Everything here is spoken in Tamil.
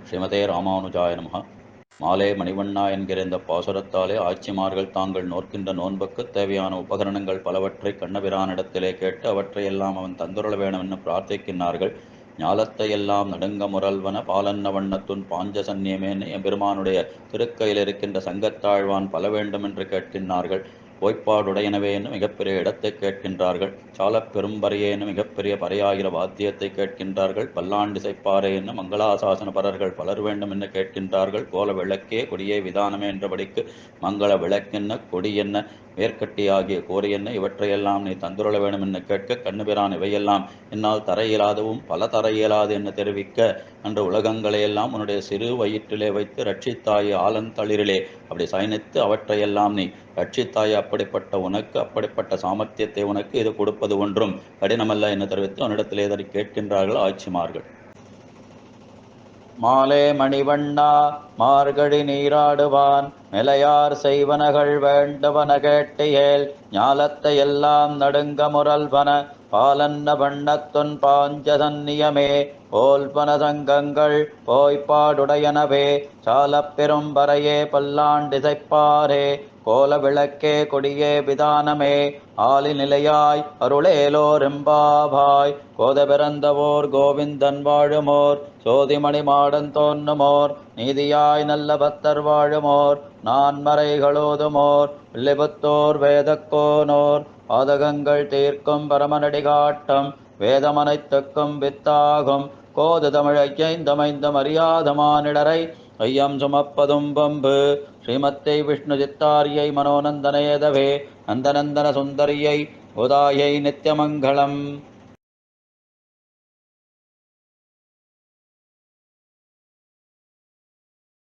ஸ்ரீமதே ராமானுஜாய நமஹ. மாலே மணிவண்ணா என்கிற இந்த பாசுரத்தாலே ஆட்சிமார்கள் தாங்கள் நோக்கின்ற நோன்புக்குத் தேவையான உபகரணங்கள் பலவற்றை கண்ணபிரானிடத்திலே கேட்டு அவற்றையெல்லாம் அவன் தந்துருள வேண்டுமென்று பிரார்த்திக்கின்றார்கள். ஞாலத்தையெல்லாம் நடுங்க முரல்வன பாலன்ன வண்ணத்துன் பாஞ்ச சந்நியமேன்னு எம்பெருமானுடைய திருக்கையில் இருக்கின்ற சங்கத்தாழ்வான் பல வேண்டுமென்று கேட்கின்றார்கள். ஓய்ப்பாடுடையனவேன்னு மிகப்பெரிய இடத்தை கேட்கின்றார்கள். சாலப் பெரும்பறையேன்னு மிகப்பெரிய பறையாகிற வாத்தியத்தை கேட்கின்றார்கள். பல்லாண்டிசைப்பாரேன்னு மங்களாசாசன பரர்கள் பலர் வேண்டும் என்று கேட்கின்றார்கள். கோல விளக்கே கொடியே விதானமே என்றபடிக்கு மங்கள விளக்கென்ன கொடி என்ன வேர்க்கட்டியாகிய கோரி என்ன இவற்றையெல்லாம் நீ தந்துருள வேண்டும் என்று கேட்க கண்ணுபிரான் இவையெல்லாம் என்னால் தர இயலாதவும் பல தர இயலாது என்று தெரிவிக்க அன்று உலகங்களையெல்லாம் உன்னுடைய சிறு வயிற்றிலே வைத்து ரட்சித்தாய் ஆலந்தளிரிலே அப்படி சயனித்து அவற்றையெல்லாம் நீ ரட்சித்தாய். அப்படிப்பட்ட உனக்கு அப்படிப்பட்ட சாமர்த்தியத்தை உனக்கு இது கொடுப்பது ஒன்றும் கடினமல்ல என்று தெரிவித்து அவனிடத்திலே இதனை கேட்கின்றார்கள் ஆட்சிமார்கள். மாலே மணிவண்ணா மார்கழி நீராடுவான் நிலையார் செய்வனகள் வேண்டுவன கேட்டியேல் ஞாலத்தை எல்லாம் நடுங்க முரல்வன பாலன்ன வண்ணத்துன் பாஞ்சசன்னியமே போல்பன சங்கங்கள் போய்ப்பாடுடையனவே சாலப் பெரும்பறையே பல்லாண்டிசைப்பாரே கோல விளக்கே கொடியே விதானமே ஆலி நிலையாய் அருளேலோரெம்பாவாய் கோத பிறந்தவோர் கோவிந்தன் வாழுமோர் சோதிமணி மாடன் தோன்னுமோர் நீதியாய் நல்ல பக்தர் வாழுமோர் நான்மறைகளோதுமோர் வில்லிபுத்தோர் வேதக்கோனோர் பாதகங்கள் தீர்க்கும் பரமனடி காட்டும் வேதமனைத்துக்கும் வித்தாகும் கோது தமிழையைந்தமைந்தும் அறியாத மானிடரை ஐயம் சுமப்பதும் பம்பு. ஸ்ரீமத்தை விஷ்ணு சித்தாரியை மனோநந்தனேதவே நந்தநந்தன சுந்தரியை உதாயை நித்தியமங்கலம்.